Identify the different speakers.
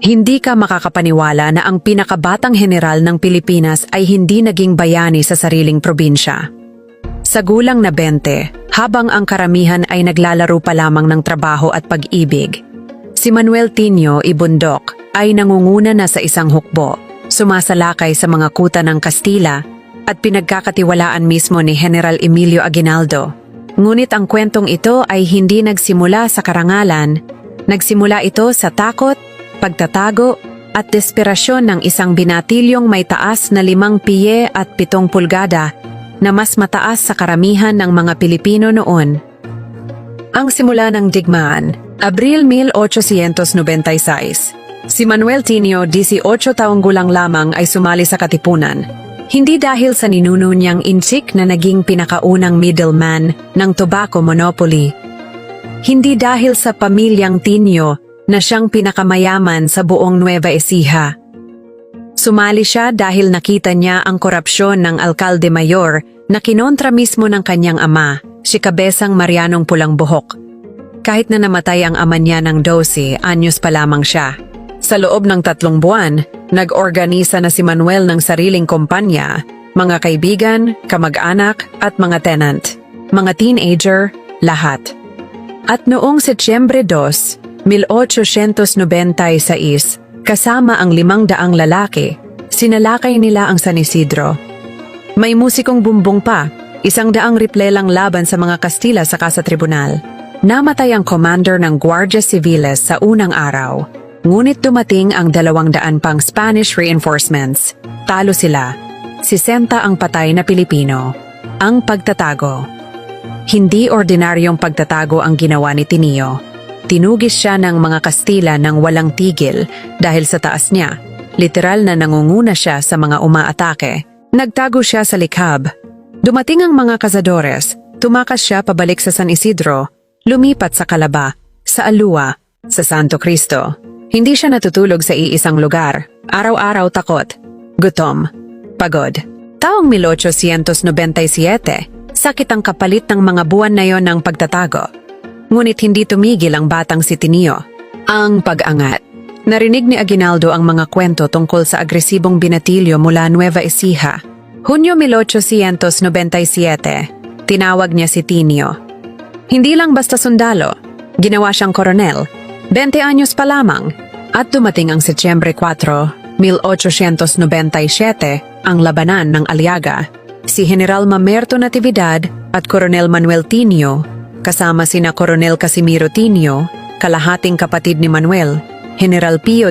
Speaker 1: Hindi ka makakapaniwala na ang pinakabatang heneral ng Pilipinas ay hindi naging bayani sa sariling probinsya. Sa gulang na 20, habang ang karamihan ay naglalaro pa lamang ng trabaho at pag-ibig, si Manuel Tinio Ibundok ay nangunguna na sa isang hukbo, sumasalakay sa mga kuta ng Kastila at pinagkakatiwalaan mismo ni General Emilio Aguinaldo. Ngunit ang kwentong ito ay hindi nagsimula sa karangalan, nagsimula ito sa takot, pagtatago at desperasyon ng isang binatilyong may taas na 5 piye at 7 pulgada na mas mataas sa karamihan ng mga Pilipino noon. Ang simula ng digmaan, Abril 1896. Si Manuel Tinio, 18 taong gulang lamang ay sumali sa katipunan. Hindi dahil sa ninuno niyang insik na naging pinakaunang middleman ng tobacco monopoly. Hindi dahil sa pamilyang Tinio na siyang pinakamayaman sa buong Nueva Ecija. Sumali siya dahil nakita niya ang korupsyon ng alkalde mayor na kinontra mismo ng kanyang ama, si Kabesang Marianong Pulang Buhok. Kahit na namatay ang ama niya ng 12 anyos pa lamang siya. Sa loob ng 3 buwan, nag-organisa na si Manuel ng sariling kumpanya, mga kaibigan, kamag-anak at mga tenant, mga teenager, lahat. At noong Setyembre 2, 1896, kasama ang 500 lalaki, sinalakay nila ang San Isidro. May musikong bumbong pa, 100 riplelang laban sa mga Kastila saka sa tribunal. Namatay ang commander ng Guardia Civiles sa unang araw, ngunit dumating ang 200 pang Spanish reinforcements. Talo sila. 60 ang patay na Pilipino. Ang pagtatago. Hindi ordinaryong pagtatago ang ginawa ni Tinio. Tinugis siya ng mga Kastila ng walang tigil dahil sa taas niya. Literal na nangunguna siya sa mga umaatake. Nagtago siya sa likhab. Dumating ang mga kazadores. Tumakas siya pabalik sa San Isidro. Lumipat sa Calaba, sa Alua, sa Santo Cristo. Hindi siya natutulog sa iisang lugar. Araw-araw takot, gutom, pagod. Taong 1897, sakit ang kapalit ng mga buwan na yon ng pagtatago. Ngunit hindi tumigil ang batang si Tinio. Ang pag-angat. Narinig ni Aguinaldo ang mga kwento tungkol sa agresibong binatilyo mula Nueva Ecija. Hunyo 1897, tinawag niya si Tinio. Hindi lang basta sundalo, ginawa siyang koronel, 20 anyos pa lamang, at dumating ang Setyembre 4, 1897, ang labanan ng Aliaga. Si General Mamerto Natividad at Coronel Manuel Tinio, kasama sina Coronel Casimiro Tinio, kalahating kapatid ni Manuel, General Pio